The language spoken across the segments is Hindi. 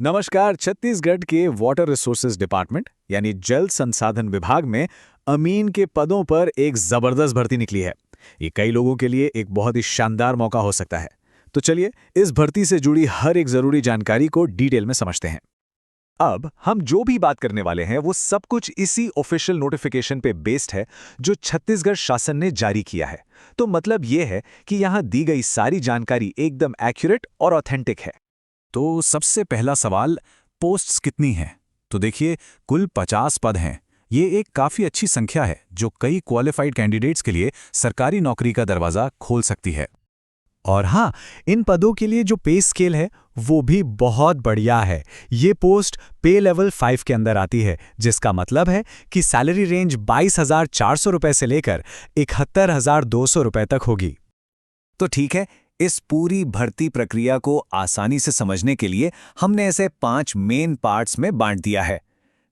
नमस्कार। छत्तीसगढ़ के वाटर रिसोर्सेज डिपार्टमेंट यानी जल संसाधन विभाग में अमीन के पदों पर एक जबरदस्त भर्ती निकली है। ये कई लोगों के लिए एक बहुत ही शानदार मौका हो सकता है। तो चलिए इस भर्ती से जुड़ी हर एक जरूरी जानकारी को डिटेल में समझते हैं। अब हम जो भी बात करने वाले हैं वो सब कुछ इसी ऑफिशियल नोटिफिकेशन पे बेस्ड है जो छत्तीसगढ़ शासन ने जारी किया है। तो मतलब ये है कि यहाँ दी गई सारी जानकारी एकदम एक्यूरेट और ऑथेंटिक है। तो सबसे पहला सवाल, पोस्ट्स कितनी हैं? तो देखिए, कुल 50 पद हैं। ये एक काफ़ी अच्छी संख्या है जो कई क्वालिफाइड कैंडिडेट्स के लिए सरकारी नौकरी का दरवाज़ा खोल सकती है। और हाँ, इन पदों के लिए जो पे स्केल है वो भी बहुत बढ़िया है। ये पोस्ट पे लेवल 5 के अंदर आती है, जिसका मतलब है कि सैलरी रेंज 22,400 रुपए से लेकर 71,200 रुपए तक होगी। तो ठीक है, इस पूरी भर्ती प्रक्रिया को आसानी से समझने के लिए हमने इसे 5 मेन पार्ट्स में बांट दिया है।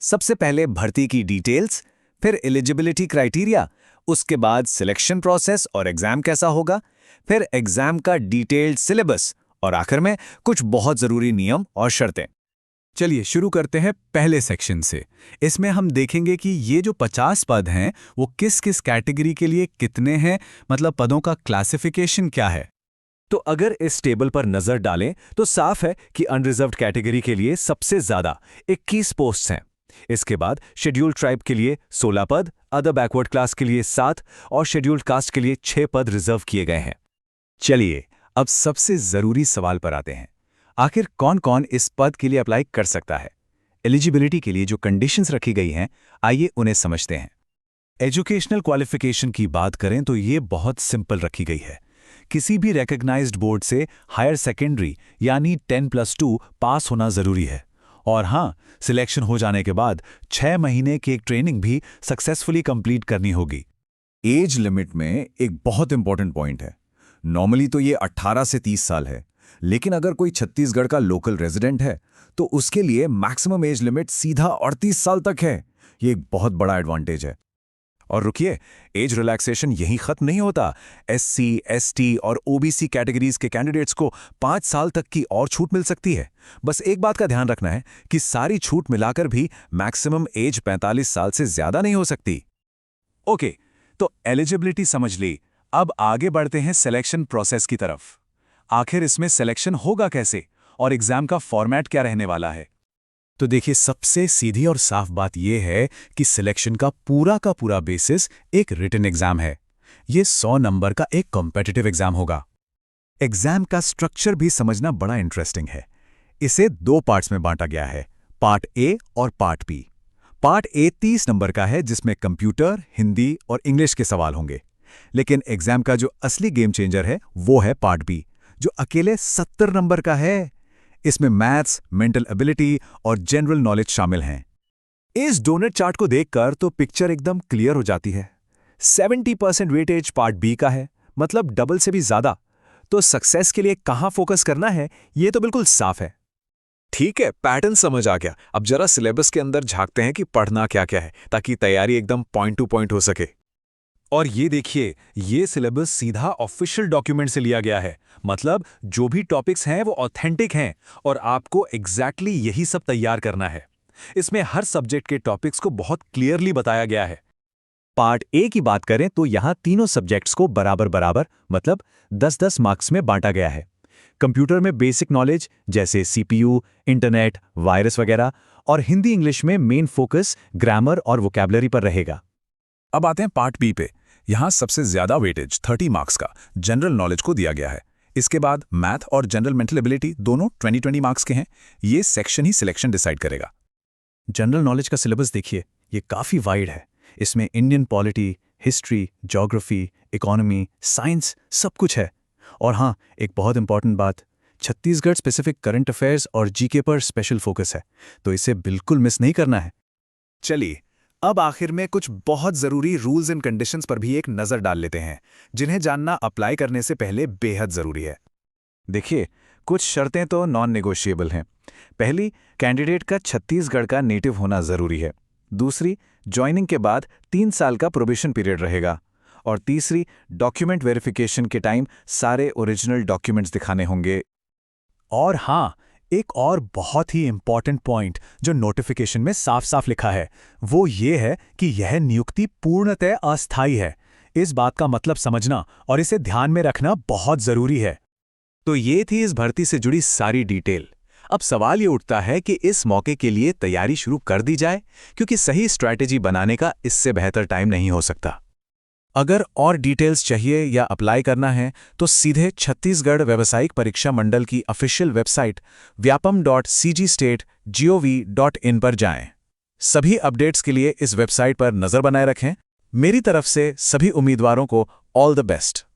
सबसे पहले भर्ती की डिटेल्स, फिर एलिजिबिलिटी क्राइटेरिया, उसके बाद सिलेक्शन प्रोसेस और एग्जाम कैसा होगा, फिर एग्जाम का डिटेल्ड सिलेबस और आखिर में कुछ बहुत जरूरी नियम और शर्तें। चलिए शुरू करते हैं पहले सेक्शन से। इसमें हम देखेंगे कि ये जो 50 पद हैं वो किस किस कैटेगरी के लिए कितने हैं, मतलब पदों का क्लासिफिकेशन क्या है। तो अगर इस टेबल पर नजर डालें तो साफ है कि अनरिजर्व्ड कैटेगरी के लिए सबसे ज्यादा 21 पोस्ट्स हैं। इसके बाद शेड्यूल्ड ट्राइब के लिए 16 पद, अदर बैकवर्ड क्लास के लिए 7 और शेड्यूल्ड कास्ट के लिए 6 पद रिजर्व किए गए हैं। चलिए अब सबसे जरूरी सवाल पर आते हैं। आखिर कौन कौन इस पद के लिए अप्लाई कर सकता है? एलिजिबिलिटी के लिए जो कंडीशंस रखी गई हैं, आइए उन्हें समझते हैं। एजुकेशनल क्वालिफिकेशन की बात करें तो ये बहुत सिंपल रखी गई है। किसी भी रिकॉग्नाइज्ड बोर्ड से हायर सेकेंडरी यानी 10+2 पास होना जरूरी है। और हाँ, सिलेक्शन हो जाने के बाद 6 महीने की एक ट्रेनिंग भी सक्सेसफुली कंप्लीट करनी होगी। एज लिमिट में एक बहुत इंपॉर्टेंट पॉइंट है। नॉर्मली तो ये 18 से 30 साल है, लेकिन अगर कोई छत्तीसगढ़ का लोकल रेजिडेंट है तो उसके लिए मैक्सिमम एज लिमिट सीधा 38 साल तक है। ये एक बहुत बड़ा एडवांटेज है। और रुकिए, एज रिलैक्सेशन यहीं खत्म नहीं होता। SC, ST और OBC कैटेगरीज के कैंडिडेट्स को 5 साल तक की और छूट मिल सकती है। बस एक बात का ध्यान रखना है कि सारी छूट मिलाकर भी मैक्सिमम एज 45 साल से ज्यादा नहीं हो सकती। ओके, तो एलिजिबिलिटी समझ ली। अब आगे बढ़ते हैं सिलेक्शन प्रोसेस की तरफ। आखिर इसमें सिलेक्शन होगा कैसे और एग्जाम का फॉर्मेट क्या रहने वाला है? तो देखिए, सबसे सीधी और साफ बात यह है कि सिलेक्शन का पूरा बेसिस एक रिटन एग्जाम है। ये 100 नंबर का एक कॉम्पिटिटिव एग्जाम होगा। एग्जाम का स्ट्रक्चर भी समझना बड़ा इंटरेस्टिंग है। इसे 2 पार्ट्स में बांटा गया है, पार्ट ए और part B. Part A 30 number का है, जिसमें कंप्यूटर, हिंदी और इंग्लिश के सवाल होंगे। लेकिन एग्जाम का जो असली गेम चेंजर है वो है पार्ट बी, जो अकेले 70 नंबर का है। इसमें मैथ्स, मेंटल एबिलिटी और जनरल नॉलेज शामिल हैं। इस डोनट चार्ट को देखकर तो पिक्चर एकदम क्लियर हो जाती है। 70% वेटेज पार्ट बी का है, मतलब डबल से भी ज्यादा। तो सक्सेस के लिए कहां फोकस करना है ये तो बिल्कुल साफ है। ठीक है, पैटर्न समझ आ गया। अब जरा सिलेबस के अंदर झांकते हैं कि पढ़ना क्या क्या है, ताकि तैयारी एकदम पॉइंट टू पॉइंट हो सके। और ये देखिए, ये सिलेबस सीधा ऑफिशियल डॉक्यूमेंट से लिया गया है। मतलब जो भी टॉपिक्स हैं वो ऑथेंटिक हैं और आपको एग्जैक्टली यही सब तैयार करना है। इसमें हर सब्जेक्ट के टॉपिक्स को बहुत क्लियरली बताया गया है। पार्ट ए की बात करें तो यहाँ तीनों सब्जेक्ट्स को बराबर मतलब 10-10 मार्क्स में बांटा गया है। कंप्यूटर में बेसिक नॉलेज जैसे CPU, इंटरनेट, वायरस वगैरह, और हिंदी इंग्लिश में मेन फोकस ग्रामर और वोकैबुलरी पर रहेगा। अब आते हैं पार्ट बी पे। यहाँ सबसे ज्यादा वेटेज 30 मार्क्स का जनरल नॉलेज को दिया गया है। इसके बाद मैथ और जनरल मेंटल एबिलिटी दोनों 20-20 मार्क्स के हैं। ये सेक्शन ही सिलेक्शन डिसाइड करेगा। जनरल नॉलेज का सिलेबस देखिए, ये काफ़ी वाइड है। इसमें Indian polity, history, geography, economy, science सब कुछ है। और हाँ, एक बहुत इंपॉर्टेंट बात, छत्तीसगढ़ स्पेसिफिक करंट अफेयर्स और जीके पर स्पेशल फोकस है, तो इसे बिल्कुल मिस नहीं करना है। चलिए, अब आखिर में कुछ बहुत जरूरी रूल्स एंड कंडीशंस पर भी एक नजर डाल लेते हैं, जिन्हें जानना अप्लाई करने से पहले बेहद जरूरी है। देखिए, कुछ शर्तें तो नॉन नेगोशिएबल हैं। पहली, कैंडिडेट का छत्तीसगढ़ का नेटिव होना जरूरी है। दूसरी, ज्वाइनिंग के बाद 3 साल का प्रोबेशन पीरियड रहेगा। और तीसरी, डॉक्यूमेंट वेरिफिकेशन के टाइम सारे ओरिजिनल डॉक्यूमेंट्स दिखाने होंगे। और हाँ, एक और बहुत ही इंपॉर्टेंट पॉइंट जो नोटिफिकेशन में साफ साफ लिखा है वो ये है कि यह नियुक्ति पूर्णतः अस्थायी है। इस बात का मतलब समझना और इसे ध्यान में रखना बहुत जरूरी है। तो ये थी इस भर्ती से जुड़ी सारी डिटेल। अब सवाल ये उठता है कि इस मौके के लिए तैयारी शुरू कर दी जाए, क्योंकि सही स्ट्रैटेजी बनाने का इससे बेहतर टाइम नहीं हो सकता। अगर और डिटेल्स चाहिए या अप्लाई करना है तो सीधे छत्तीसगढ़ व्यावसायिक परीक्षा मंडल की ऑफिशियल वेबसाइट vyapam.cgstate.gov.in पर जाएं। सभी अपडेट्स के लिए इस वेबसाइट पर नजर बनाए रखें। मेरी तरफ से सभी उम्मीदवारों को ऑल द बेस्ट।